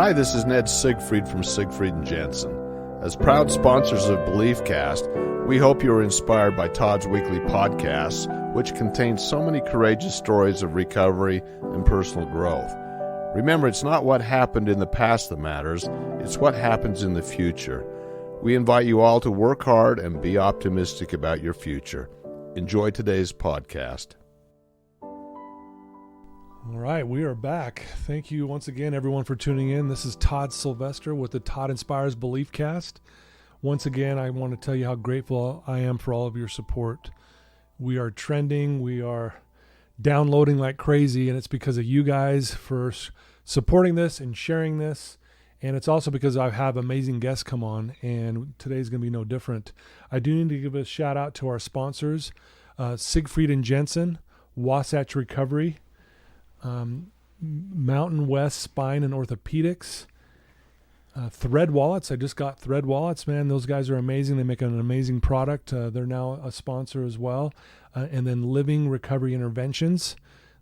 Hi, this is Ned Siegfried from Siegfried and Jensen. As proud sponsors of BeliefCast, we hope you are inspired by Todd's weekly podcasts, which contain so many courageous stories of recovery and personal growth. Remember, it's not what happened in the past that matters, it's what happens in the future. We invite you all to work hard and be optimistic about your future. Enjoy today's podcast. All right, we are back. Thank you once again, everyone, for tuning in. This is Todd Sylvester with the Todd Inspires BeliefCast. Once again, I want to tell you how grateful I am for all of your support. We are trending. We are downloading like crazy, and it's because of you guys for supporting this and sharing this. And it's also because I have amazing guests come on, and today's going to be no different. I do need to give a shout out to our sponsors, Siegfried and Jensen, Wasatch Recovery, Mountain West Spine and Orthopedics, Thread Wallets. I just got Thread Wallets, man. Those guys are amazing. They make an amazing product. They're now a sponsor as well. And then Living Recovery Interventions.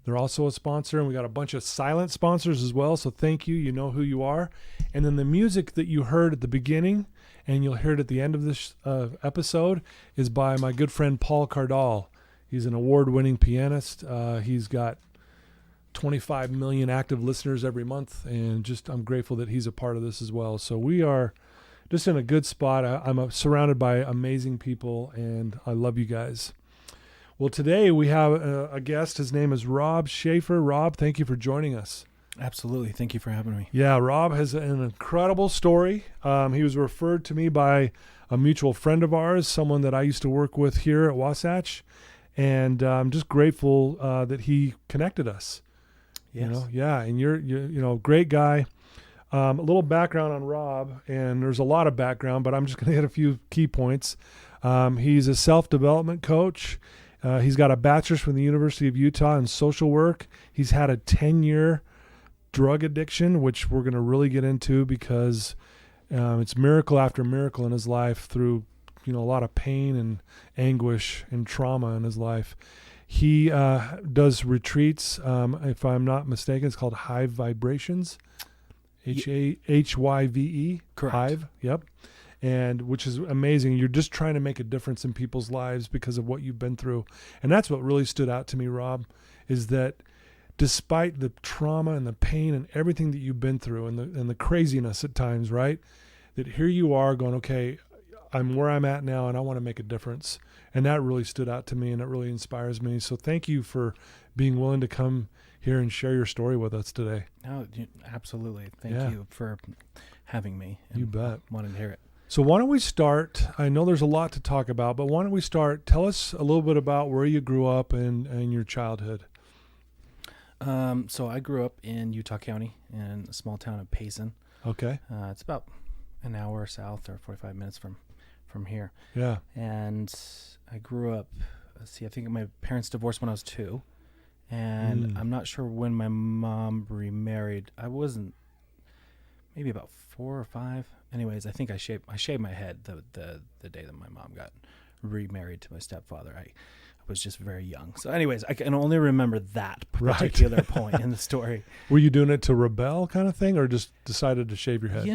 They're also a sponsor, and we got a bunch of silent sponsors as well. So thank you. You know who you are. And then the music that you heard at the beginning, and you'll hear it at the end of this episode, is by my good friend Paul Cardall. He's an award-winning pianist. He's got 25 million active listeners every month, and just I'm grateful that he's a part of this as well. So we are just in a good spot. I'm surrounded by amazing people, and I love you guys. Well, today we have a guest. His name is Rob Shaffer. Rob, thank you for joining us. Absolutely. Thank you for having me. Yeah, Rob has an incredible story. He was referred to me by a mutual friend of ours, someone that I used to work with here at Wasatch, and I'm just grateful that he connected us. Yes. And you're great guy. A little background on Rob, and there's a lot of background, but I'm just going to hit a few key points. He's a self-development coach. He's got a bachelor's from the University of Utah in social work. He's had a 10-year drug addiction, which we're going to really get into because it's miracle after miracle in his life through, a lot of pain and anguish and trauma in his life. He does retreats, if I'm not mistaken. It's called Hive Vibrations, Hyve. Correct. Hive, yep. And which is amazing. You're just trying to make a difference in people's lives because of what you've been through. And that's what really stood out to me, Rob, is that despite the trauma and the pain and everything that you've been through and the craziness at times, right, that here you are going, okay, I'm where I'm at now, and I want to make a difference. And that really stood out to me, and it really inspires me. So thank you for being willing to come here and share your story with us today. Oh, absolutely. Thank you for having me. You bet. Wanted to hear it. So why don't we start? I know there's a lot to talk about, but why don't we start? Tell us a little bit about where you grew up and your childhood. So I grew up in Utah County in a small town of Payson. Okay. It's about an hour south or 45 minutes from here. Yeah. And I grew up, I think my parents divorced when I was 2. And I'm not sure when my mom remarried. I wasn't, maybe about 4 or 5. Anyways, I think I shaved my head the day that my mom got remarried to my stepfather. I was just very young. So anyways, I can only remember that particular point in the story. Were you doing it to rebel kind of thing, or just decided to shave your head?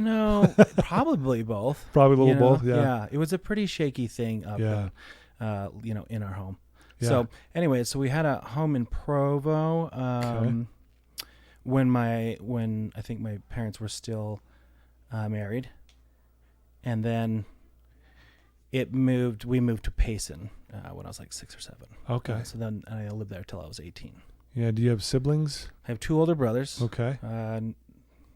Probably both. Probably a little both, yeah. Yeah, it was a pretty shaky thing up in our home. Yeah. So anyways, so we had a home in Provo when I think my parents were still married. And then we moved to Payson when I was like 6 or 7. Okay. So then I lived there till I was 18. Yeah. Do you have siblings? I have 2 older brothers. Okay.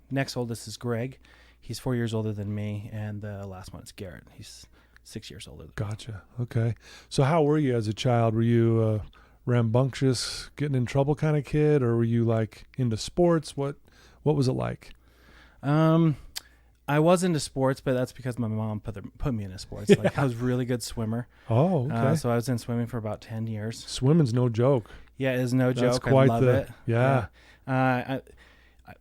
Next oldest is Greg. He's 4 years older than me. And the last one is Garrett. He's 6 years older than me. Gotcha. Okay. So how were you as a child? Were you rambunctious, getting in trouble kind of kid, or were you like into sports? What was it like? I was into sports, but that's because my mom put me into sports. Yeah. Like I was a really good swimmer. Oh, okay. So I was in swimming for about 10 years. Swimming's no joke. Yeah, it is no joke. That's quite I love it. Yeah.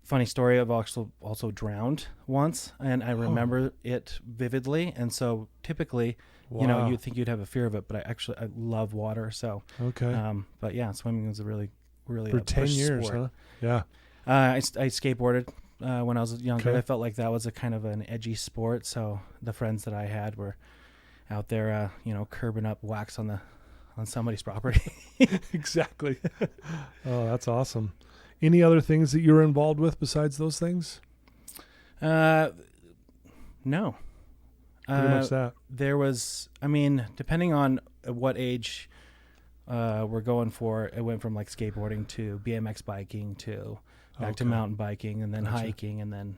Funny story, I've also drowned once, and I remember it vividly. And so typically, you'd think you'd have a fear of it, but I love water. So, okay. But yeah, swimming was a really for 10 years, sport. huh? Yeah. I skateboarded when I was younger. Okay. I felt like that was a kind of an edgy sport. So the friends that I had were out there, curbing up wax on somebody's property. Exactly. Oh, that's awesome. Any other things that you were involved with besides those things? No. Pretty much that. There was, depending on what age we're going for, it went from like skateboarding to BMX biking to back to mountain biking, and then hiking, and then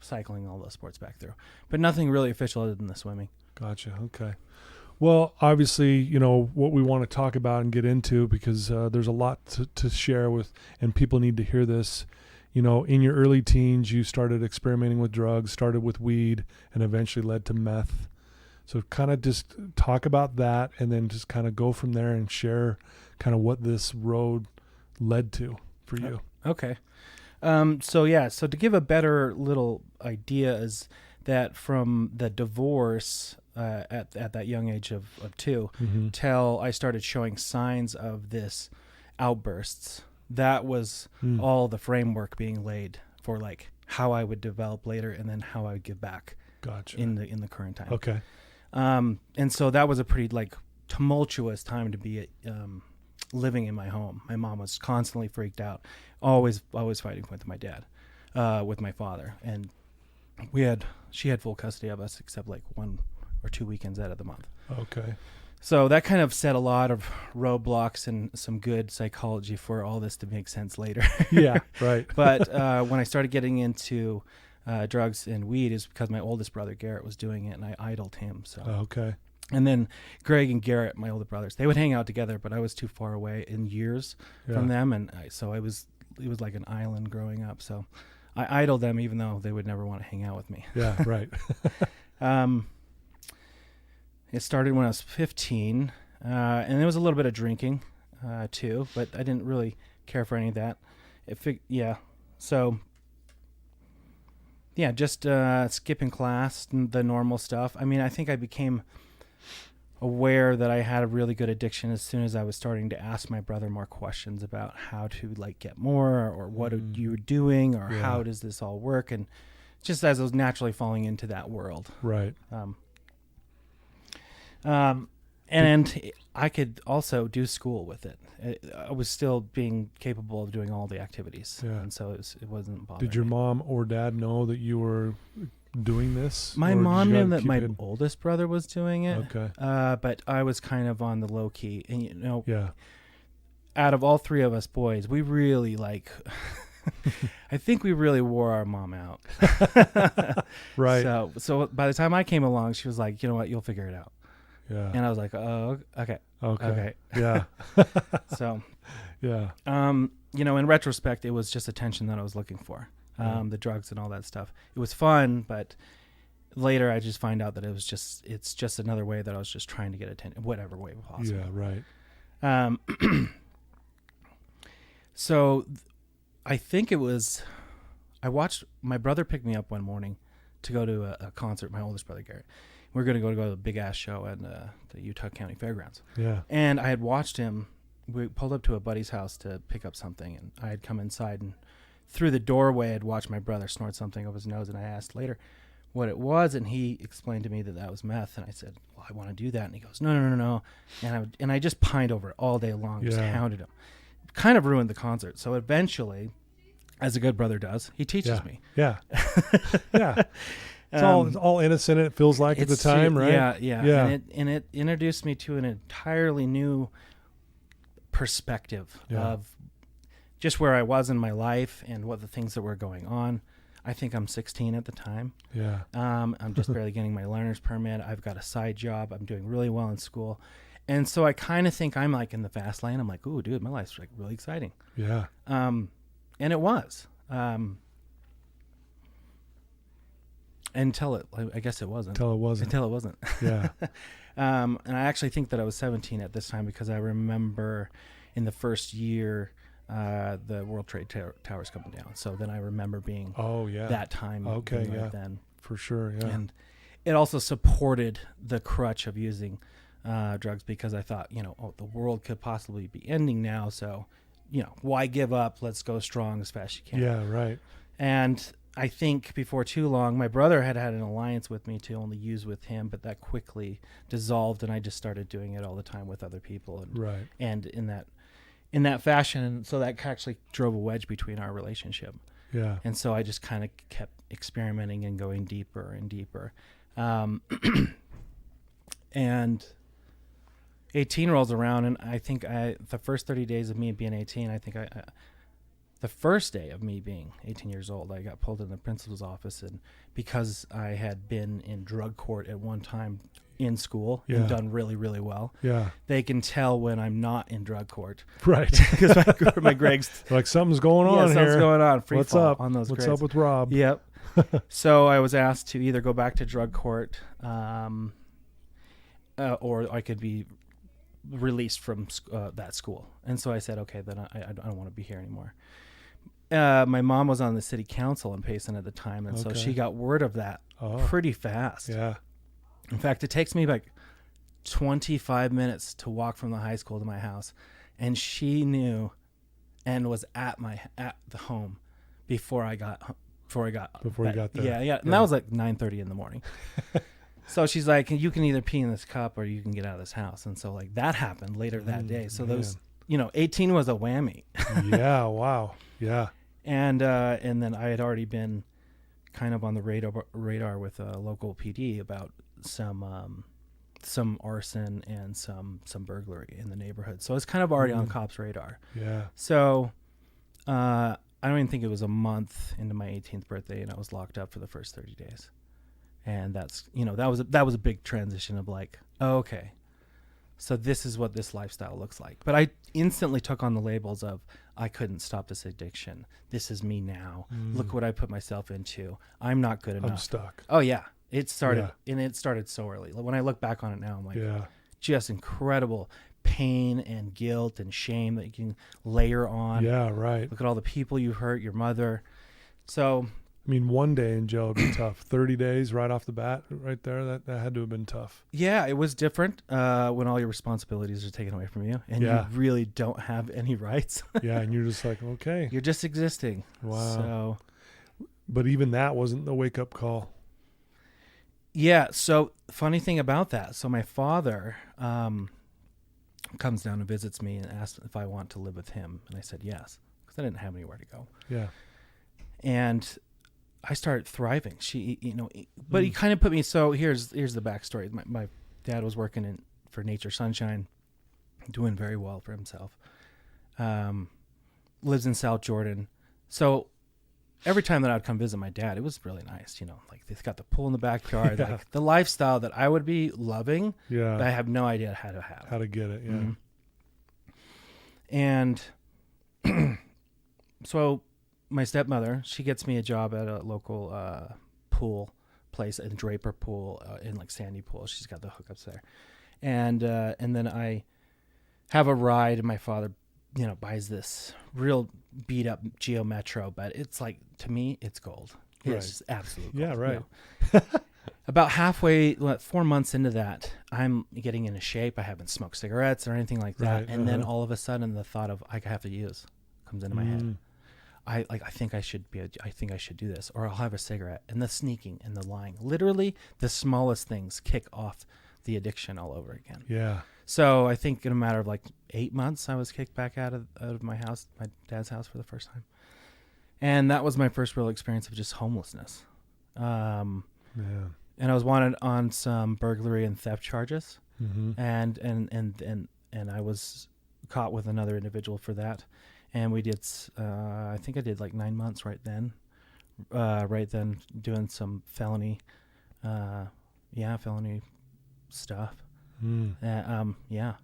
cycling, all those sports back through. But nothing really official other than the swimming. Gotcha. Okay. Well, obviously, what we want to talk about and get into, because there's a lot to share with, and people need to hear this. In your early teens, you started experimenting with drugs, started with weed, and eventually led to meth. So kind of just talk about that, and then just kind of go from there and share kind of what this road led to for you. Okay. So to give a better little idea is that from the divorce at that young age of 2 Mm-hmm. till I started showing signs of this outbursts, that was all the framework being laid for like how I would develop later, and then how I would give back. Gotcha. in the current time. Okay. And so that was a pretty like tumultuous time to be living in my home. My mom was constantly freaked out, always fighting with my dad, with my father, and she had full custody of us except like 1 or 2 weekends out of the month. Okay. So that kind of set a lot of roadblocks and some good psychology for all this to make sense later. Yeah. Right. But when I started getting into drugs and weed, is because my oldest brother Garrett was doing it, and I idled him. So Okay. And then Greg and Garrett, my older brothers, they would hang out together, but I was too far away in years from them, and it was like an island growing up. So I idled them, even though they would never want to hang out with me. Yeah. Right. It started when I was 15, and there was a little bit of drinking too, but I didn't really care for any of that. Just skipping class, the normal stuff. I think I became aware that I had a really good addiction as soon as I was starting to ask my brother more questions about how to like get more, or what you were doing, or how does this all work, and just as I was naturally falling into that world. Right. And I could also do school with it. I was still being capable of doing all the activities, and so it wasn't bothering Did your me. mom or dad know that you were doing this? My or did mom you knew gotta that keep my it- oldest brother was doing it, Okay. but I was kind of on the low key. And, Yeah. out of all three of us boys, we really I think we really wore our mom out. Right. So by the time I came along, she was like, you know what, you'll figure it out. Yeah. And I was like, oh, okay. Okay. Yeah. So, Yeah. in retrospect, it was just attention that I was looking for. The drugs and all that stuff. It was fun, but later I just find out that it's just another way that I was just trying to get attention, whatever way possible. Yeah. Right. So I think it was, I watched, my brother picked me up one morning to go to a concert, my oldest brother, Garrett. We were going to go to a big ass show at the Utah County Fairgrounds. Yeah. And I had watched him. We pulled up to a buddy's house to pick up something, and I had come inside, and through the doorway I'd watched my brother snort something up his nose, and I asked later what it was, and he explained to me that was meth, and I said, well, I want to do that, and he goes, no, and I just pined over it all day long, just hounded him. Kind of ruined the concert. So eventually, as a good brother does, he teaches me. Yeah. Yeah. It's all innocent, it feels like at the time, right? Yeah. And it introduced me to an entirely new perspective of just where I was in my life and what the things that were going on. I think I'm 16 at the time. Yeah. I'm just barely getting my learner's permit. I've got a side job. I'm doing really well in school. And so I kind of think I'm like in the fast lane. I'm like, ooh, dude, my life's like really exciting. Yeah. And it was. Until I guess it wasn't. Until it wasn't. Yeah. And I actually think that I was 17 at this time, because I remember in the first year the World Trade Towers coming down. So then I remember being that time. Okay, being yeah. Then. For sure, yeah. And it also supported the crutch of using drugs, because I thought, the world could possibly be ending now. So, why give up? Let's go strong as fast as you can. Yeah, right. And I think before too long, my brother had an alliance with me to only use with him, but that quickly dissolved, and I just started doing it all the time with other people. And, Right. And in that fashion, and so that actually drove a wedge between our relationship. Yeah. And so I just kind of kept experimenting and going deeper and deeper. And 18 rolls around, and I think the first 30 days of me being 18, I think the first day of me being 18 years old, I got pulled in the principal's office, and because I had been in drug court at one time in school and done really, really well, they can tell when I'm not in drug court. Right. Because my grades... Like something's going on here. Something's going on. Free What's fall up? on those What's grades. up with Rob? Yep. So I was asked to either go back to drug court or I could be released from that school. And so I said, okay, then I don't want to be here anymore. My mom was on the city council in Payson at the time, and so she got word of that pretty fast. Yeah. In fact, it takes me like 25 minutes to walk from the high school to my house, and she knew and was at the home before I got you got there. Yeah. And that was like 9:30 in the morning. So she's like, you can either pee in this cup or you can get out of this house. And so like that happened later that day. So those, 18 was a whammy. Yeah. Wow. Yeah. And then I had already been kind of on the radar with a local PD about some arson and some burglary in the neighborhood. So it's kind of already on cops' radar. Yeah. So I don't even think it was a month into my 18th birthday, and I was locked up for the first 30 days. And that's, that was a big transition of like, oh, okay, so this is what this lifestyle looks like. But I instantly took on the labels of, I couldn't stop this addiction. This is me now. Look what I put myself into. I'm not good enough. I'm stuck. Oh yeah. It started, and it started so early. When I look back on it now, I'm like, just incredible pain and guilt and shame that you can layer on. Yeah, right. Look at all the people you hurt, your mother. So, I mean, one day in jail would be tough. 30 days right off the bat, right there. That had to have been tough. Yeah, it was different when all your responsibilities are taken away from you, and you really don't have any rights. Yeah, and you're just like, okay, you're just existing. Wow. So, but even that wasn't the wake up call. Yeah. So funny thing about that. So my father comes down and visits me and asks if I want to live with him, and I said yes because I didn't have anywhere to go. Yeah. And I started thriving. But he kind of put me. So here's the backstory. My dad was working for Nature Sunshine, doing very well for himself. Lives in South Jordan. So every time that I'd come visit my dad, it was really nice. Like they've got the pool in the backyard, like the lifestyle that I would be loving. Yeah. But I have no idea how to have. How to get it. Yeah. Mm-hmm. And so my stepmother, she gets me a job at a local pool place, in Draper Pool, in like Sandy Pool. She's got the hookups there. And then I have a ride, and my father, buys this real beat up Geo Metro, but it's like, to me, it's gold. It's just absolute gold. Yeah, right. About halfway, 4 months into that, I'm getting into shape. I haven't smoked cigarettes or anything like that. Right, And then all of a sudden, the thought of I have to use comes into my head. I think I should do this, or I'll have a cigarette. And the sneaking and the lying, literally the smallest things kick off the addiction all over again. Yeah. So I think in a matter of like 8 months, I was kicked back out of my house, my dad's house, for the first time. And that was my first real experience of just homelessness. And I was wanted on some burglary and theft charges. Mm-hmm. And I was caught with another individual for that. And we did, I think I did like 9 months right then, doing some felony stuff. Yeah.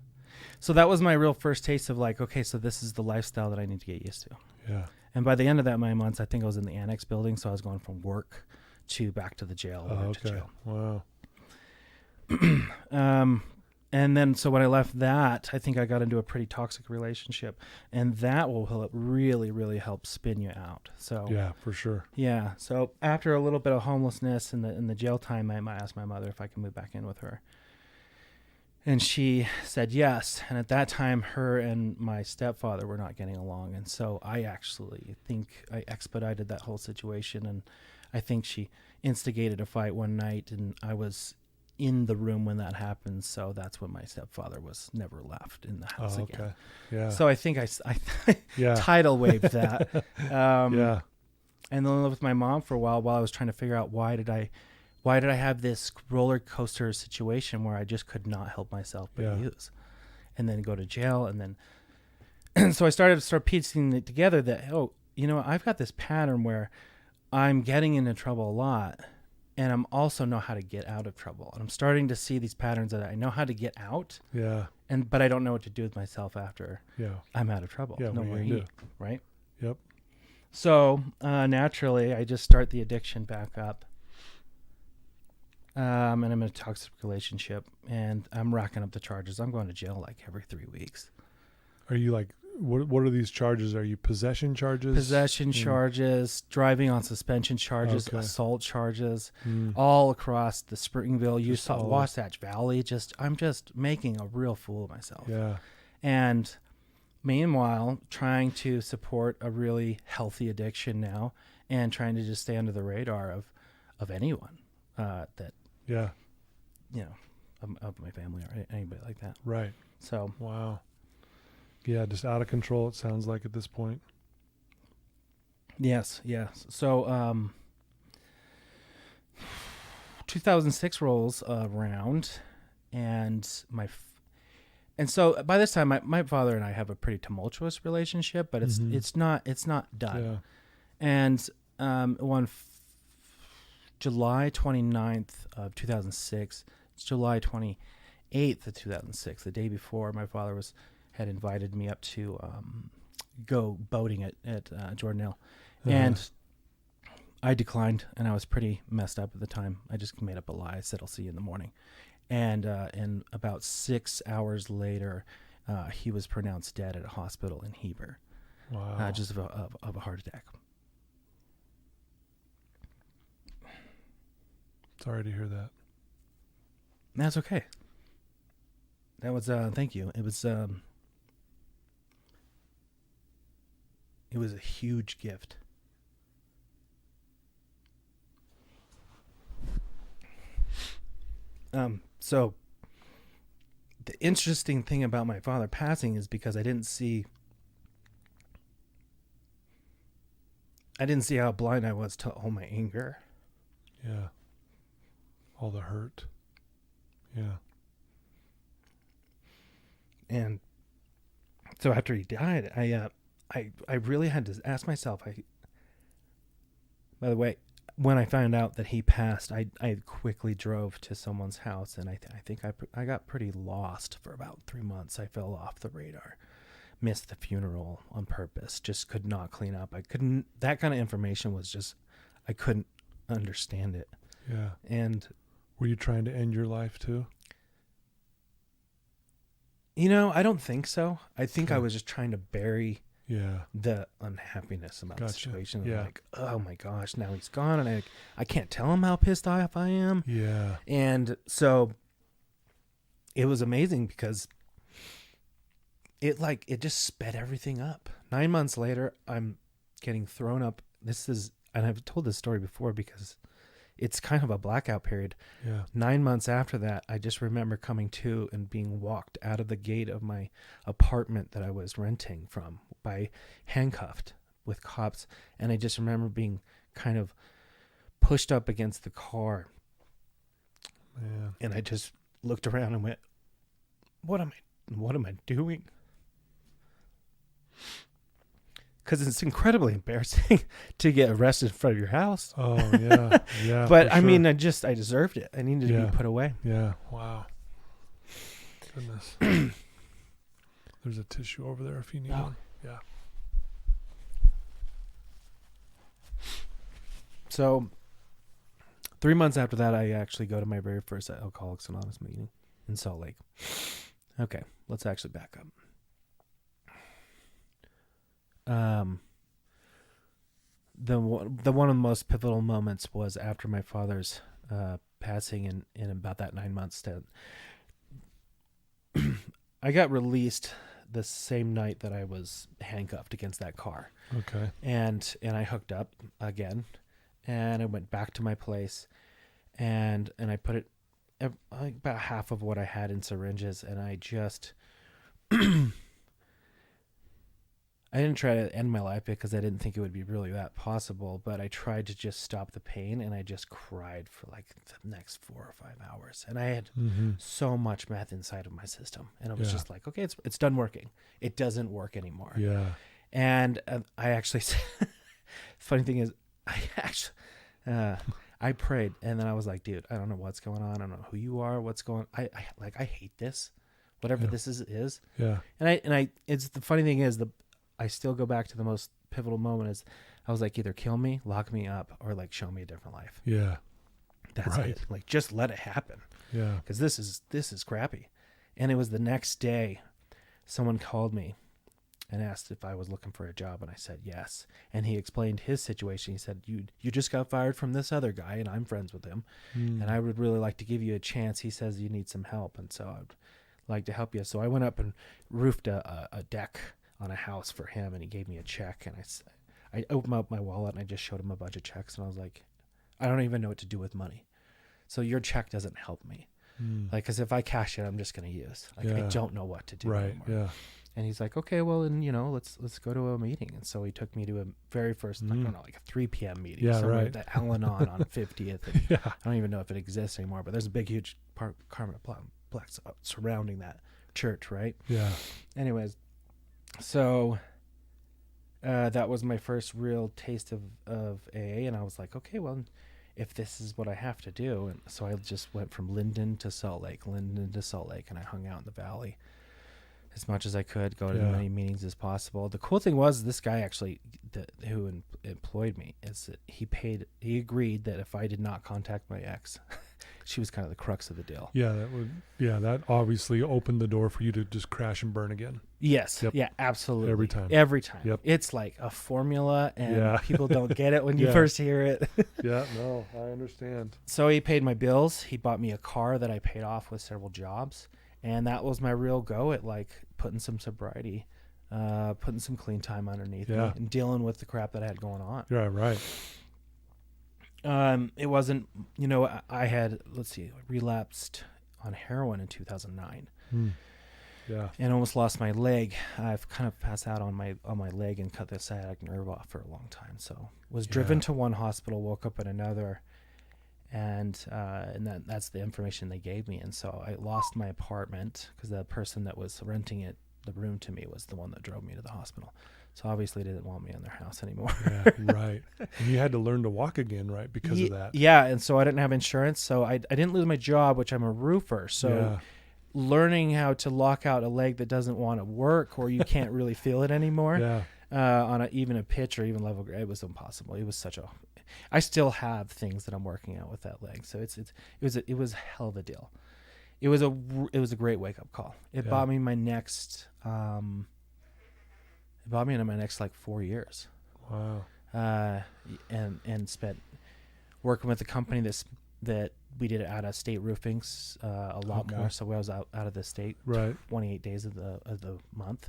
So that was my real first taste of like, okay, so this is the lifestyle that I need to get used to. Yeah. And by the end of that 9 months, I think I was in the annex building. So I was going from work to back to the jail. Okay. To jail. Wow. And then, so when I left that, I think I got into a pretty toxic relationship, and that will really, really help spin you out. So yeah, for sure. Yeah. So after a little bit of homelessness in the jail time, I asked my mother if I could move back in with her. And she said yes. And at that time, her and my stepfather were not getting along. And so I actually think I expedited that whole situation. And I think she instigated a fight one night, and I was in the room when that happened. So that's when my stepfather was never left in the house again. Okay. Yeah. So I think I Yeah. tidal waved that. Yeah. And then I lived with my mom for a while I was trying to figure out why did I have this roller coaster situation where I just could not help myself but use, and then go to jail. And then, and so I started piecing it together that, I've got this pattern where I'm getting into trouble a lot, and I'm also know how to get out of trouble. And I'm starting to see these patterns that I know how to get out. Yeah. But I don't know what to do with myself after I'm out of trouble. Yeah. What do you do? Right? Yep. So naturally, I just start the addiction back up. And I'm in a toxic relationship, and I'm racking up the charges. I'm going to jail like every 3 weeks. Are you like, what are these charges? Are you possession charges? Possession charges, driving on suspension charges, assault charges, all across the Springville, Wasatch Valley. I'm just making a real fool of myself. Yeah. And meanwhile, trying to support a really healthy addiction now, and trying to just stay under the radar of anyone that, of my family or anybody like that. Right. So. Wow. Yeah, just out of control, it sounds like at this point. Yes. So 2006 rolls around, and so by this time, my father and I have a pretty tumultuous relationship, but it's not done. Yeah. And on July 29th of 2006, it's July 28th of 2006, the day before, my father had invited me up to go boating at Jordanelle. And I declined, and I was pretty messed up at the time. I just made up a lie. I said, I'll see you in the morning. And about 6 hours later, he was pronounced dead at a hospital in Heber. Wow. Just of a heart attack. Sorry to hear that. That's okay. That was, thank you. It was a huge gift. So the interesting thing about my father passing is because I didn't see how blind I was to all my anger. Yeah. All the hurt. Yeah. And so after he died, I really had to ask myself, by the way, when I found out that he passed, I quickly drove to someone's house, and I think I got pretty lost for about 3 months. I fell off the radar, missed the funeral on purpose, just could not clean up. That kind of information was just, I couldn't understand it. Yeah. And were you trying to end your life too? I don't think so. I think I was just trying to bury the unhappiness about the situation. Yeah. Like, oh my gosh, now he's gone, and I can't tell him how pissed off I am. Yeah. And so it was amazing because it just sped everything up. 9 months later, I'm getting thrown up. And I've told this story before because it's kind of a blackout period. Yeah. 9 months after that, I just remember coming to and being walked out of the gate of my apartment that I was renting from by handcuffed with cops. And I just remember being kind of pushed up against the car. Man. And I just looked around and went, what am I doing? Because it's incredibly embarrassing to get arrested in front of your house. Oh, yeah. Yeah. But I mean, I deserved it. I needed to be put away. Yeah. Wow. Goodness. There's a tissue over there if you need one. Yeah. So 3 months after that, I actually go to my very first Alcoholics Anonymous meeting in Salt Lake. Okay, let's actually back up. The one of the most pivotal moments was after my father's passing in about that 9 months. I got released the same night that I was handcuffed against that car. Okay. And I hooked up again, and I went back to my place, and I put it about half of what I had in syringes, and I just I didn't try to end my life because I didn't think it would be really that possible, but I tried to just stop the pain, and I just cried for like the next 4 or 5 hours. And I had so much meth inside of my system, and it was just like, okay, it's done working. It doesn't work anymore. Yeah. And I actually, funny thing is, I prayed, and then I was like, dude, I don't know what's going on. I don't know who you are. What's going on? I hate this, whatever this is. Yeah. And I, it's the funny thing is I still go back to the most pivotal moment is I was like, either kill me, lock me up, or like show me a different life. Yeah. That's right. it. Like, just let it happen. Yeah. Because this is crappy. And it was the next day, someone called me and asked if I was looking for a job, and I said yes. And he explained his situation. He said, you just got fired from this other guy, and I'm friends with him, and I would really like to give you a chance. He says you need some help, and so I'd like to help you. So I went up and roofed a deck on a house for him, and he gave me a check, and I opened up my wallet, and I just showed him a bunch of checks, and I was like, I don't even know what to do with money, so your check doesn't help me. Like, because if I cash it, I'm just going to use. Like, I don't know what to do anymore. Yeah. And he's like, okay, well, and let's go to a meeting. And so he took me to a very first, I don't know, like a 3 p.m. meeting. Yeah, right. At Al-Anon on 50th. And I don't even know if it exists anymore, but there's a big, huge complex surrounding that church, right? Yeah. Anyways, so that was my first real taste of AA, and I was like, okay, well, if this is what I have to do. And so I just went from Linden to Salt Lake, and I hung out in the valley as much as I could, go to as many meetings as possible. The cool thing was, this guy actually who employed me, is that he agreed that if I did not contact my ex, she was kind of the crux of the deal. Yeah, that obviously opened the door for you to just crash and burn again. Yes. Yep. Yeah, absolutely. Every time. Yep. It's like a formula, and Yeah. people don't get it when you first hear it. Yeah, no, I understand. So he paid my bills. He bought me a car that I paid off with several jobs. And that was my real go at like putting some sobriety, putting some clean time underneath me, and dealing with the crap that I had going on. Yeah, right. It wasn't, I had, relapsed on heroin in 2009. Yeah. And almost lost my leg. I've kind of passed out on my leg and cut the sciatic nerve off for a long time. So was driven to one hospital, woke up at another. And that's the information they gave me. And so I lost my apartment because the person that was renting the room to me was the one that drove me to the hospital. So obviously they didn't want me in their house anymore. Yeah, right. And you had to learn to walk again, right? Because of that. Yeah. And so I didn't have insurance. So I didn't lose my job, which I'm a roofer. So learning how to lock out a leg that doesn't want to work, or you can't really feel it anymore on even a pitch or even level grade, it was impossible. It was I still have things that I'm working out with that leg. So it was a hell of a deal. It was a great wake up call. It bought me my next, into my next like 4 years. Wow. And spent working with a company that we did out of state roofings, a lot more. So I was out of the state, 28 days of the month,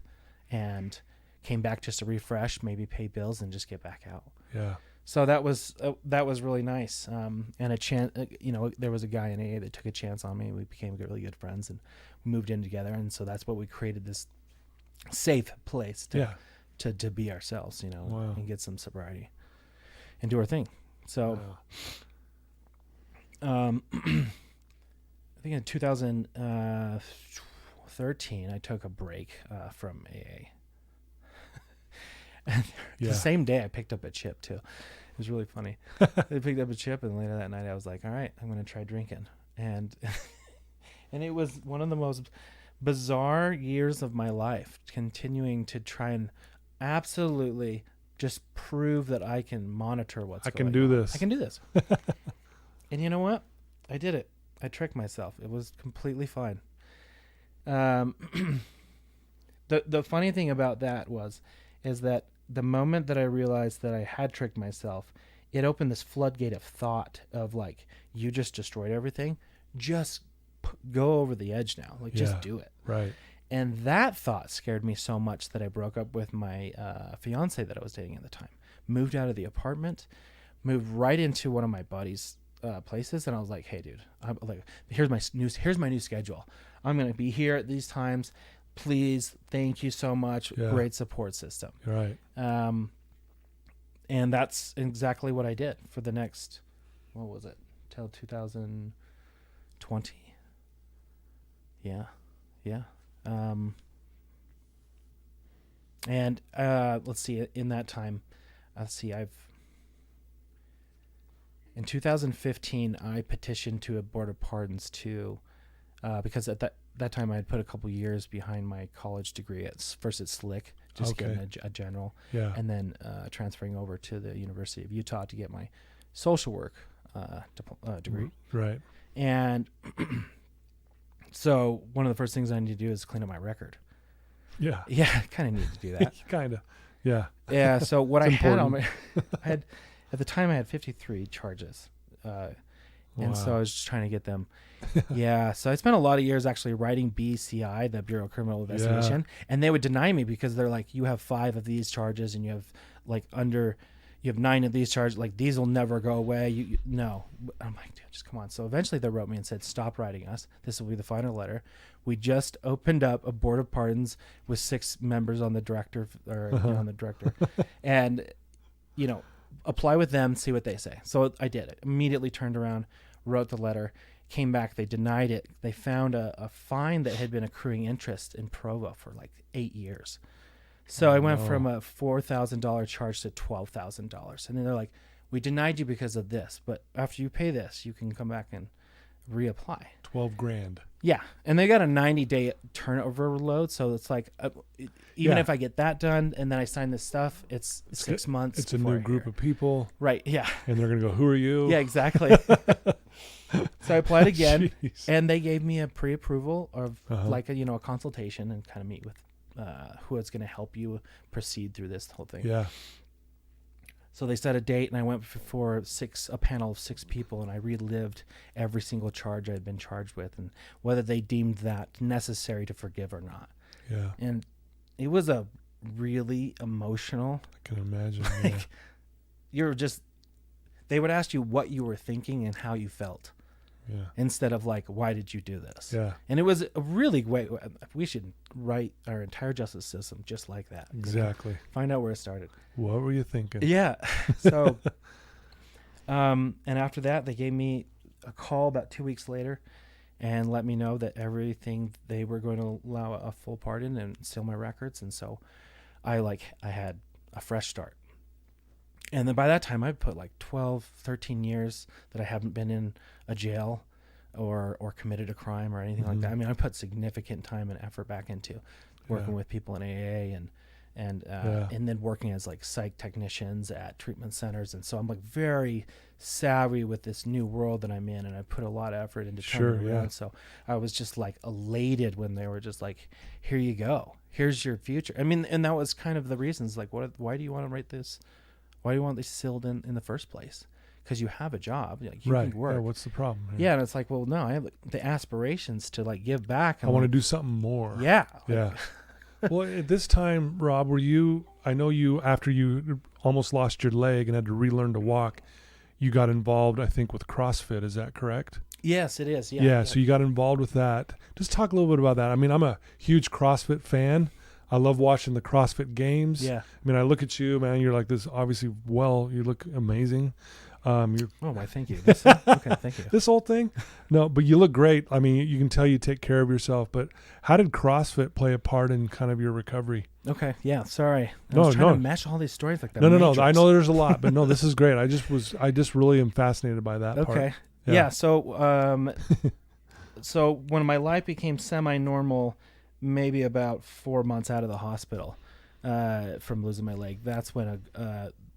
and came back just to refresh, maybe pay bills, and just get back out. Yeah. So that was really nice. And a chance, there was a guy in AA that took a chance on me. We became really good friends, and we moved in together. And so that's what we created, this safe place to be ourselves, and get some sobriety and do our thing. So, I think in 2013, I took a break from AA. The same day I picked up a chip too. It was really funny. I picked up a chip, and later that night I was like, all right, I'm going to try drinking. And it was one of the most bizarre years of my life, continuing to try and absolutely just prove that I can monitor what's going on. I can do this. And you know what? I did it. I tricked myself. It was completely fine. The funny thing about that is that the moment that I realized that I had tricked myself, it opened this floodgate of thought of like, you just destroyed everything. Just go over the edge now. Like, just Yeah. do it. Right. And that thought scared me so much that I broke up with my fiance that I was dating at the time. Moved out of the apartment, moved right into one of my buddy's places, and I was like, "Hey, dude, I'm like, here's my new schedule. I'm gonna be here at these times. Please, thank you so much. Yeah. Great support system." Right. And that's exactly what I did for the next, what was it, till 2020. Yeah. And let's see, in that time, in 2015, I petitioned to a board of pardons because at that time I had put a couple years behind my college degree. First at Slick, just Okay. getting a general, Yeah. and then transferring over to the University of Utah to get my social work degree. Right. And so one of the first things I need to do is clean up my record. Yeah. Yeah, I kind of need to do that. Kind of. Yeah. Yeah. So what I It's had on at the time I had 53 charges. And so I was just trying to get them. Yeah. So I spent a lot of years actually writing BCI, the Bureau of Criminal Investigation, and they would deny me because they're like, you have 5 of these charges and you have you have 9 of these charges. Like, these will never go away. No. I'm like, dude, just come on. So eventually they wrote me and said, stop writing us. This will be the final letter. We just opened up a board of pardons with 6 members on the director and, apply with them, see what they say. So I did it. Immediately turned around, wrote the letter, came back. They denied it. They found a fine that had been accruing interest in Provo for like 8 years. So I went from a $4,000 charge to $12,000. And then they're like, we denied you because of this, but after you pay this, you can come back and reapply. $12,000. Yeah. And they got a 90-day turnover load. So it's like, even if I get that done and then I sign this stuff, it's 6 months. It's a new group of people. Right. Yeah. And they're going to go, who are you? Yeah, exactly. So I applied again. Jeez. And they gave me a pre-approval of a consultation and kind of meet with who is going to help you proceed through this whole thing. Yeah. So they set a date, and I went before a panel of 6 people, and I relived every single charge I had been charged with and whether they deemed that necessary to forgive or not. Yeah. And it was a really emotional. I can imagine. Yeah. They would ask you what you were thinking and how you felt. Yeah. Instead of like, why did you do this? Yeah. And it was a really great. We should write our entire justice system just like that. Exactly. Find out where it started. What were you thinking? Yeah. So, and after that, they gave me a call about 2 weeks later and let me know that they were going to allow a full pardon and seal my records. And so I had a fresh start. And then by that time, I'd put like 12, 13 years that I haven't been in a jail or committed a crime or anything like that. I mean, I put significant time and effort back into working with people in AA and then working as like psych technicians at treatment centers. And so I'm like very savvy with this new world that I'm in, and I put a lot of effort into turning it around. So I was just like elated when they were just like, here you go. Here's your future. I mean, and that was kind of the reasons, like, why do you want to write this? Why do you want this sealed in the first place? Because you have a job, like, you can work. Yeah, what's the problem? Yeah, and it's like, well, no, I have the aspirations to like give back. I want to do something more. Yeah. Yeah. Well, at this time, Rob, I know you, after you almost lost your leg and had to relearn to walk, you got involved, I think, with CrossFit. Is that correct? Yes, it is. Yeah. So you got involved with that. Just talk a little bit about that. I mean, I'm a huge CrossFit fan. I love watching the CrossFit games. Yeah. I mean, I look at you, man. You're like this, obviously, you look amazing. Why, thank you. Okay, thank you. This whole thing? No, but you look great. I mean, you can tell you take care of yourself. But how did CrossFit play a part in kind of your recovery? Okay, yeah, sorry. I was trying to mesh all these stories like that. No. I know there's a lot, but no, this is great. I just really am fascinated by that part. Okay. Yeah. So, so when my life became semi-normal, maybe about 4 months out of the hospital from losing my leg, that's when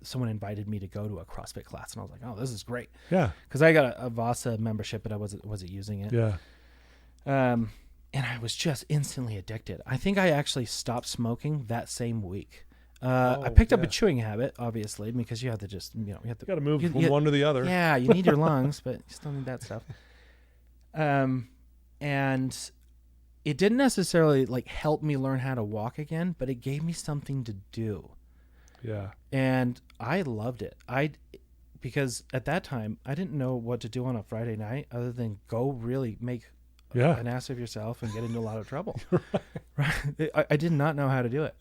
someone invited me to go to a CrossFit class, and I was like, "Oh, this is great!" Yeah, because I got a Vasa membership, but I wasn't using it. Yeah, and I was just instantly addicted. I think I actually stopped smoking that same week. I picked up a chewing habit, obviously, because you have to just you have to move from one to the other. Yeah, you need your lungs, but you still need that stuff. And it didn't necessarily like help me learn how to walk again, but it gave me something to do. Yeah. And I loved it. Because at that time I didn't know what to do on a Friday night other than go really make an ass of yourself and get into a lot of trouble. Right. I did not know how to do it.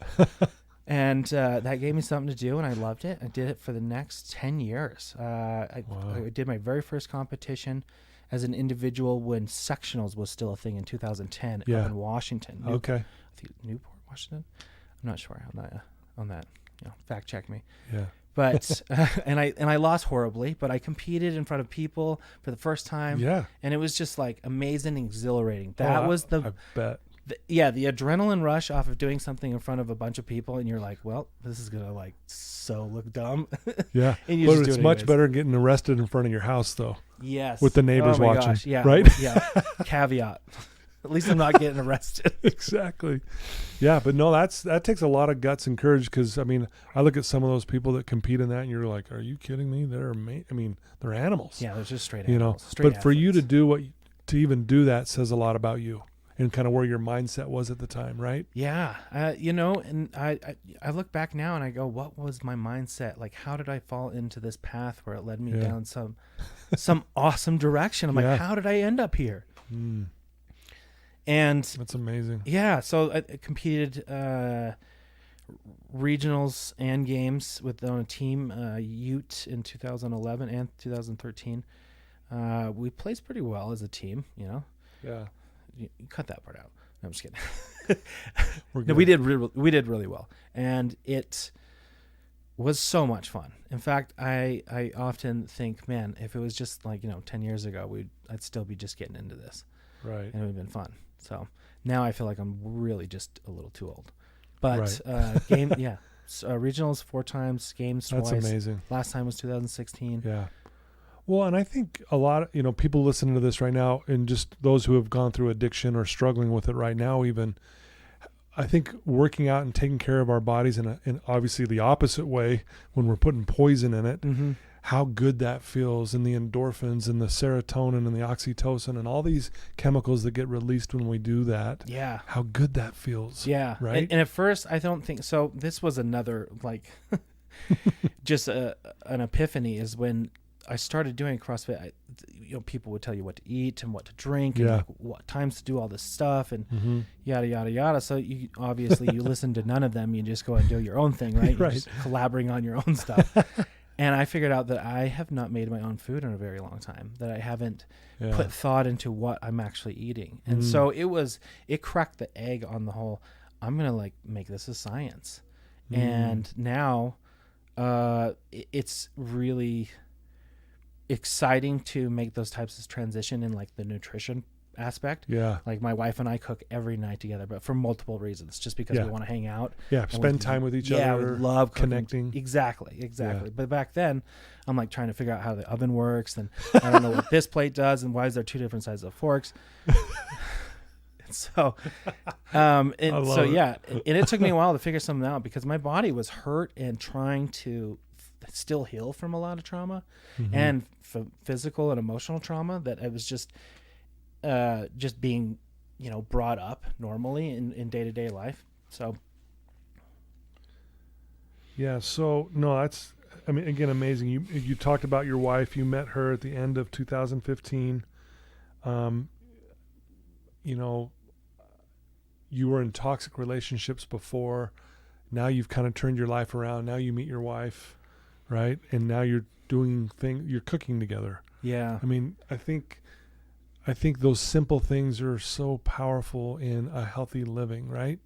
And that gave me something to do, and I loved it. I did it for the next 10 years. I did my very first competition as an individual when sectionals was still a thing in 2010 up in Washington. Okay. I think Newport, Washington. I'm not sure on that. Fact check me. Yeah. But and I lost horribly, but I competed in front of people for the first time. Yeah. And it was just like amazing, exhilarating. I bet. The adrenaline rush off of doing something in front of a bunch of people, and you're like, well, this is gonna like so look dumb. Yeah. And you but just it's do it much anyways. better getting arrested in front of your house though. Yes. With the neighbors watching. Gosh, yeah. Right? Yeah. Caveat. At least I'm not getting arrested. Exactly. Yeah, but no, that takes a lot of guts and courage, because I mean, I look at some of those people that compete in that, and you're like, are you kidding me? They're animals. Yeah, they're just straight you animals. know. Straight But for you to athletes. to even do that says a lot about you and kind of where your mindset was at the time, right? Yeah. And I look back now and I go, what was my mindset? Like, how did I fall into this path where it led me down some awesome direction? I'm like, how did I end up here? Mm. And That's amazing. yeah, so I competed regionals and games on a team, Ute in 2011 and 2013. We placed pretty well as a team, Yeah. You cut that part out. No, I'm just kidding. We're No, we did really well, and it was so much fun. In fact, I often think, man, if it was just like 10 years ago, I'd still be just getting into this, Right. and it would have been fun. So now I feel like I'm really just a little too old. But regionals 4 times, games twice. That's amazing. Last time was 2016. Yeah. Well, and I think a lot of, people listening to this right now, and just those who have gone through addiction or struggling with it right now, even, I think working out and taking care of our bodies in obviously the opposite way when we're putting poison in it, Mm-hmm. how good that feels, and the endorphins and the serotonin and the oxytocin and all these chemicals that get released when we do that. Yeah. How good that feels. Yeah. Right. And at first I don't think so. This was another like just an epiphany is when I started doing CrossFit. People would tell you what to eat and what to drink and like what times to do all this stuff and yada, yada, yada. So you obviously you listen to none of them. You just go and do your own thing, right? You're just collaborating on your own stuff. And I figured out that I have not made my own food in a very long time, that I haven't put thought into what I'm actually eating. And so it cracked the egg on the whole, I'm going to make this a science. And now it's really exciting to make those types of transition in the nutrition aspect. Yeah. Like my wife and I cook every night together, but for multiple reasons, just because we want to hang out. Yeah. Spend time with each other. Yeah, we love cooking. Connecting. Exactly. Yeah. But back then I'm trying to figure out how the oven works, and I don't know what this plate does, and why is there 2 different sizes of forks? So, and it took me a while to figure something out because my body was hurt and trying to still heal from a lot of trauma and physical and emotional trauma that I was just being, brought up normally in day-to-day life. So. Yeah. So no, that's, again, amazing. You talked about your wife, you met her at the end of 2015. You were in toxic relationships before. Now you've kind of turned your life around. Now you meet your wife, right? And now you're you're cooking together. Yeah. I think those simple things are so powerful in a healthy living, right?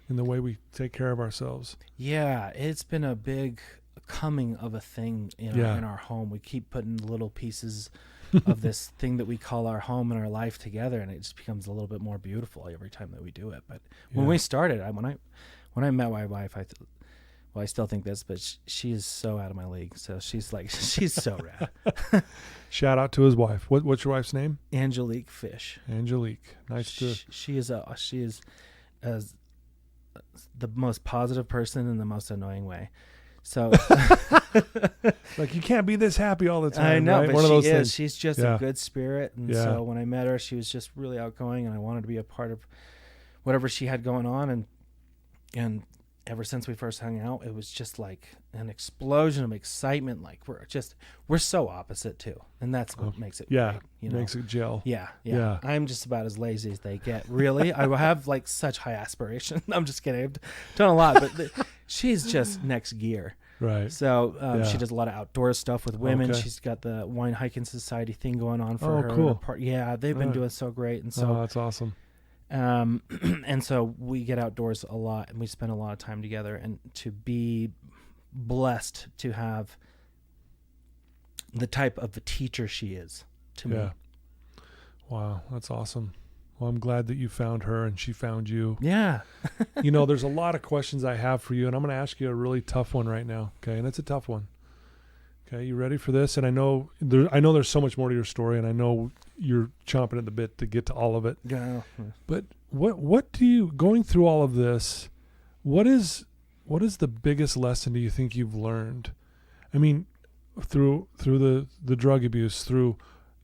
In the way we take care of ourselves. Yeah. It's been a big coming of a thing in our home. We keep putting little pieces of this thing that we call our home and our life together, and it just becomes a little bit more beautiful every time that we do it. But when we started, when I met my wife, I still think this, but she is so out of my league. So she's so rad. Shout out to his wife. What's your wife's name? Angelique Fish. Angelique. Nice to. She is the most positive person in the most annoying way. So like you can't be this happy all the time. I know, right? but One of she those is. things. She's just Yeah. a good spirit. And Yeah. so when I met her, she was just really outgoing, and I wanted to be a part of whatever she had going on. And ever since we first hung out, it was just like an explosion of excitement. Like we're so opposite too. And that's what makes it Yeah. great, you know? Makes it gel. Yeah. Yeah. I'm just about as lazy as they get. Really. I have like such high aspirations. I'm just kidding. I've done a lot, but she's just next gear. Right. So Yeah. she does a lot of outdoor stuff with women. Okay. She's got the Wine Hiking Society thing going on for Oh, her. cool. Yeah, they've been Right. doing so great. And Oh, so that's awesome. and so we get outdoors a lot, and we spend a lot of time together, and to be blessed to have the type of a teacher she is to me. Yeah. Wow, that's awesome. Well, I'm glad that you found her and she found you. Yeah. You know, there's a lot of questions I have for you, and I'm going to ask you a really tough one right now. Okay, and it's a tough one. Okay, you ready for this? And I know there's so much more to your story, and I know you're chomping at the bit to get to all of it. Yeah. But what do you, going through all of this, what is the biggest lesson do you think you've learned? I mean, through the drug abuse, through,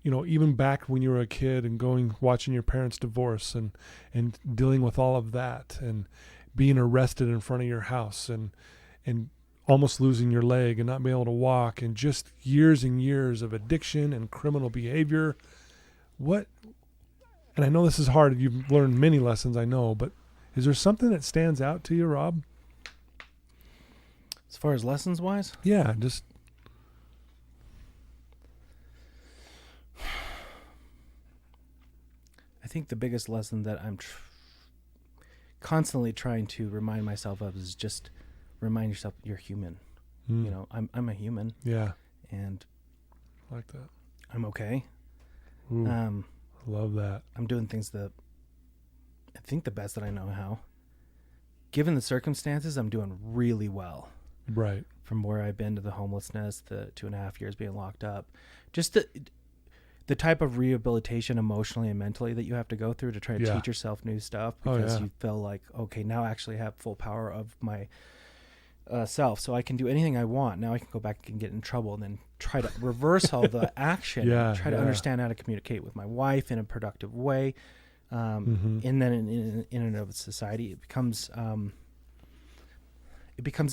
you know, even back when you were a kid and watching your parents divorce and dealing with all of that and being arrested in front of your house and almost losing your leg and not being able to walk and just years and years of addiction and criminal behavior. And I know this is hard. You've learned many lessons, I know, but is there something that stands out to you, Rob? As far as lessons wise? Yeah, just I think the biggest lesson that I'm constantly trying to remind myself of is just remind yourself you're human. You know, I'm a human. Yeah. And I like that. I'm okay. Ooh, I love that. I'm doing things that I think the best that I know how. Given the circumstances, I'm doing really well. Right. From where I've been to the homelessness, the 2.5 years being locked up, just the type of rehabilitation emotionally and mentally that you have to go through to try to teach yourself new stuff because you feel like, okay, now I actually have full power of my self, so I can do anything I want. Now I can go back and get in trouble and then try to reverse all the action. Try to understand how to communicate with my wife in a productive way. And then in and of society, it becomes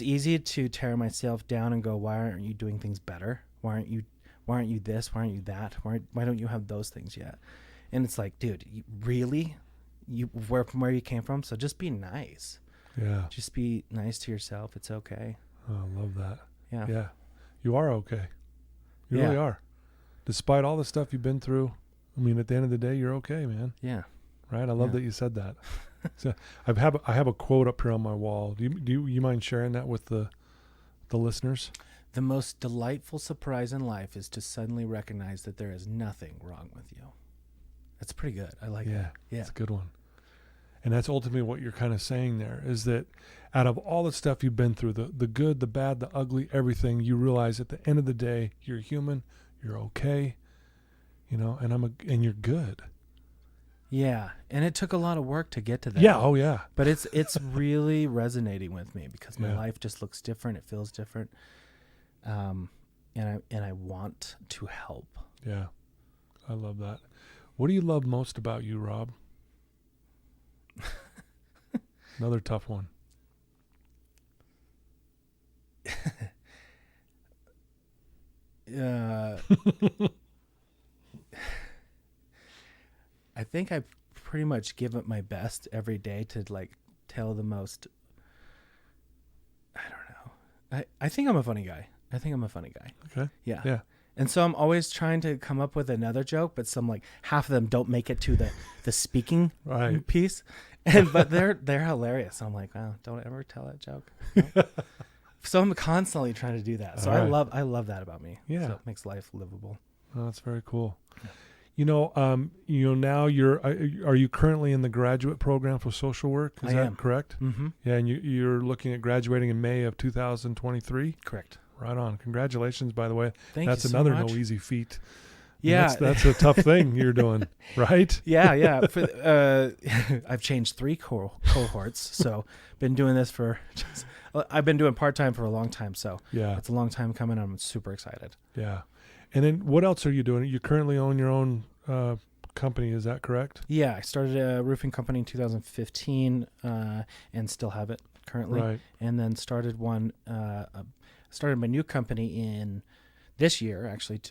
easy to tear myself down and go, why aren't you doing things better? Why aren't you this? Why aren't you that? Why don't you have those things yet? And it's like, dude, from where you came from. So just be nice. Yeah. Just be nice to yourself. It's okay. Oh, I love that. Yeah. Yeah. You are okay. You really are. Despite all the stuff you've been through, I mean, at the end of the day, you're okay, man. Yeah. Right? I love that you said that. So I have a quote up here on my wall. Do you mind sharing that with the listeners? The most delightful surprise in life is to suddenly recognize that there is nothing wrong with you. That's pretty good. I like that. Yeah. That's a good one. And that's ultimately what you're kind of saying there is that out of all the stuff you've been through, the good, the bad, the ugly, everything, you realize at the end of the day, you're human, you're okay, you know, and you're good. Yeah. And it took a lot of work to get to that. Yeah. Oh yeah. But it's really resonating with me because my life just looks different. It feels different. And I want to help. Yeah. I love that. What do you love most about you, Rob? Another tough one. I think I pretty much give it my best every day to like tell the most. I don't know. I think I'm a funny guy. Okay. Yeah. Yeah. And so I'm always trying to come up with another joke, but some like half of them don't make it to the speaking piece. But they're hilarious. I'm like, wow, don't ever tell that joke. So I'm constantly trying to do that. So I love that about me. Yeah. So it makes life livable. Oh, that's very cool. Yeah. You know, now are you currently in the graduate program for social work? Is that correct? Mm-hmm. Yeah. And you're looking at graduating in May of 2023. Correct. Right on. Congratulations, by the way. That's another so much. No easy feat. Yeah. That's a tough thing you're doing, right? Yeah. I've changed 3 cohorts, so been doing this for I've been doing part-time for a long time, so Yeah. it's a long time coming. I'm super excited. Yeah. And then what else are you doing? You currently own your own company, is that correct? Yeah, I started a roofing company in 2015 and still have it currently. Right. And then started started my new company in this year, actually,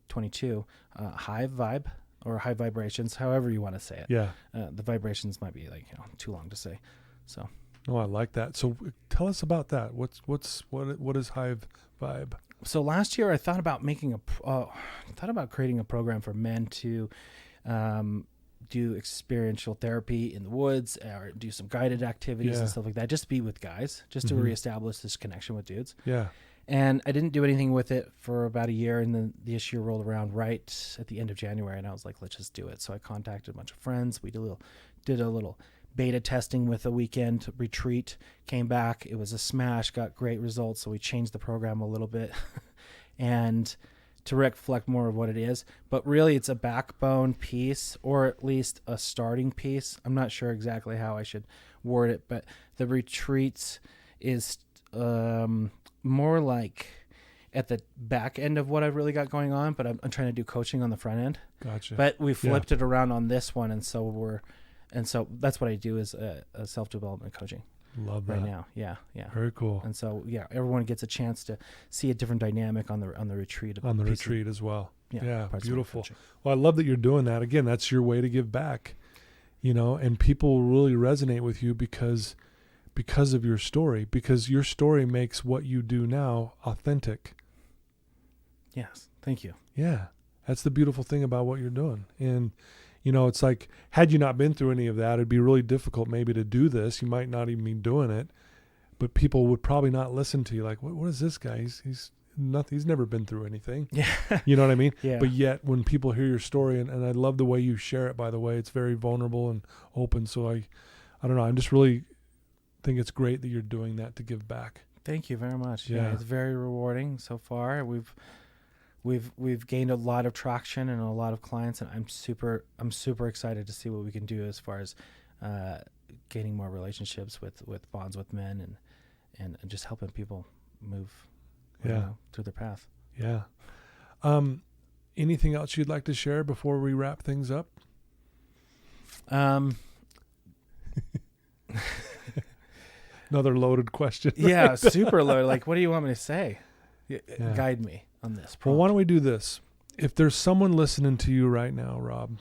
22, Hive Vibe or High Vibrations, however you want to say it. Yeah. The vibrations might be like, too long to say. So. Oh, I like that. So tell us about that. What is Hive Vibe? So last year I thought about creating a program for men to do experiential therapy in the woods or do some guided activities and stuff like that. Just be with guys, just to reestablish this connection with dudes. Yeah. And I didn't do anything with it for about a year, and then this year rolled around right at the end of January, and I was like, let's just do it. So I contacted a bunch of friends. We did a little beta testing with a weekend retreat, came back. It was a smash, got great results. So we changed the program a little bit and to reflect more of what it is. But really, it's a backbone piece, or at least a starting piece. I'm not sure exactly how I should word it, but the retreats is more like at the back end of what I've really got going on, but I'm trying to do coaching on the front end. Gotcha. But we flipped it around on this one, and so that's what I do is a self-development coaching. Love that. Right now. Yeah. Very cool. And so everyone gets a chance to see a different dynamic on the retreat. On the retreat as well. Yeah, beautiful. Well, I love that you're doing that. Again, that's your way to give back, and people really resonate with you because of your story, because your story makes what you do now authentic. Yes. Thank you. Yeah. That's the beautiful thing about what you're doing. And, it's like, had you not been through any of that, it'd be really difficult maybe to do this. You might not even be doing it, but people would probably not listen to you. Like, what is this guy? He's nothing. He's never been through anything. Yeah. You know what I mean? Yeah. But yet when people hear your story, and I love the way you share it, by the way, it's very vulnerable and open. So I don't know. I'm just really think it's great that you're doing that to give back. Thank you very much. Yeah. It's very rewarding so far. We've gained a lot of traction and a lot of clients, and I'm super excited to see what we can do as far as gaining more relationships with bonds with men and just helping people move through their path. Yeah. Anything else you'd like to share before we wrap things up? Another loaded question. Yeah, super loaded. Like, what do you want me to say? Guide me on this. Well, why don't we do this? If there's someone listening to you right now, Rob,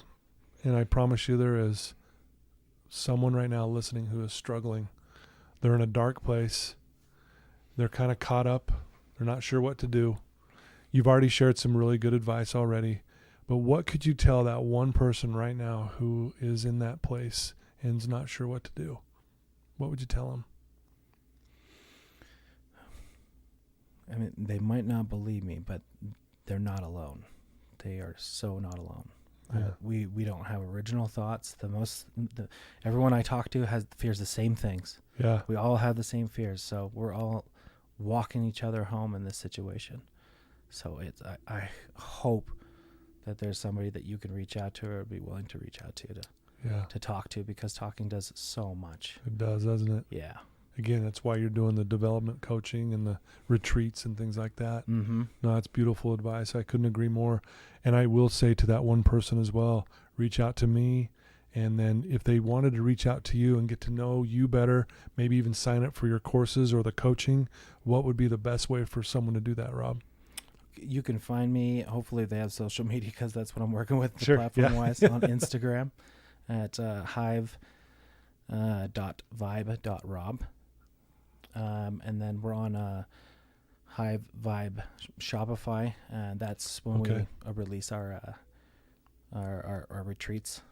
and I promise you there is someone right now listening who is struggling. They're in a dark place. They're kind of caught up. They're not sure what to do. You've already shared some really good advice already. But what could you tell that one person right now who is in that place and is not sure what to do? What would you tell them? I mean, they might not believe me, but they're not alone. They are so not alone. Yeah. We don't have original thoughts. Everyone I talk to fears the same things. Yeah. We all have the same fears, so we're all walking each other home in this situation. So I hope that there's somebody that you can reach out to or be willing to reach out to talk to, because talking does so much. It does, doesn't it? Yeah. Again, that's why you're doing the development coaching and the retreats and things like that. Mm-hmm. No, it's beautiful advice. I couldn't agree more. And I will say to that one person as well, reach out to me. And then if they wanted to reach out to you and get to know you better, maybe even sign up for your courses or the coaching, what would be the best way for someone to do that, Rob? You can find me, hopefully they have social media, because that's what I'm working with platform-wise, on Instagram at hive.vibe.rob. And then we're on Hive Vibe Shopify, and that's when we release our retreats.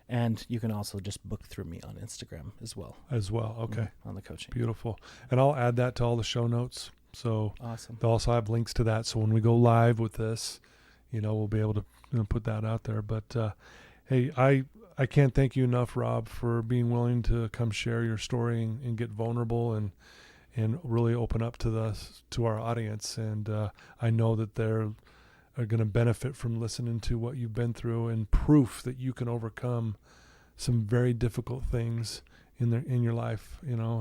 And you can also just book through me on Instagram as well. Okay. On the coaching. Beautiful. And I'll add that to all the show notes. So awesome. They'll also have links to that. So when we go live with this, we'll be able to put that out there. But hey, I can't thank you enough, Rob, for being willing to come share your story and get vulnerable and really open up to our audience. And I know that they're going to benefit from listening to what you've been through and proof that you can overcome some very difficult things in your life,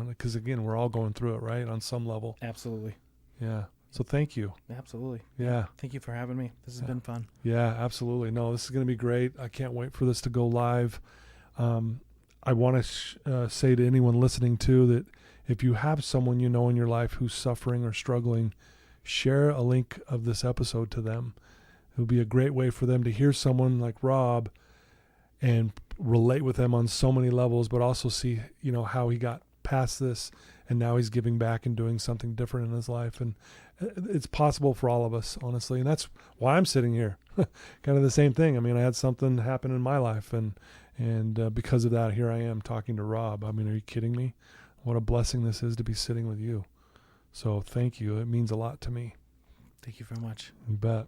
because again, we're all going through it, right, on some level. Absolutely. Yeah. So thank you. Absolutely. Yeah. Thank you for having me. This has been fun. Yeah, absolutely. No, this is going to be great. I can't wait for this to go live. I want to say to anyone listening too that if you have someone in your life who's suffering or struggling, share a link of this episode to them. It would be a great way for them to hear someone like Rob and relate with them on so many levels, but also see, how he got past this and now he's giving back and doing something different in his life. And it's possible for all of us, honestly. And that's why I'm sitting here. Kind of the same thing. I mean, I had something happen in my life and because of that, here I am talking to Rob. I mean, are you kidding me? What a blessing this is to be sitting with you. So thank you. It means a lot to me. Thank you very much. You bet.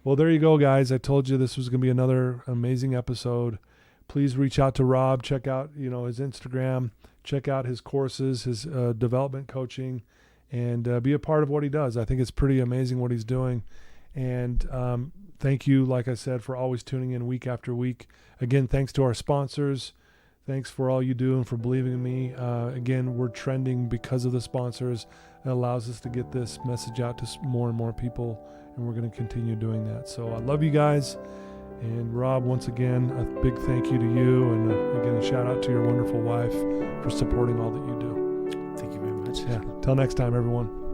Well, there you go, guys. I told you this was going to be another amazing episode. Please reach out to Rob. Check out, his Instagram. Check out his courses, his development coaching, and be a part of what he does. I think it's pretty amazing what he's doing. And thank you, like I said, for always tuning in week after week. Again, thanks to our sponsors. Thanks for all you do and for believing in me. Again, we're trending because of the sponsors. It allows us to get this message out to more and more people, and we're going to continue doing that. So I love you guys. And Rob, once again, a big thank you to you. And again, a shout out to your wonderful wife for supporting all that you do. Thank you very much. Yeah. Till next time, everyone.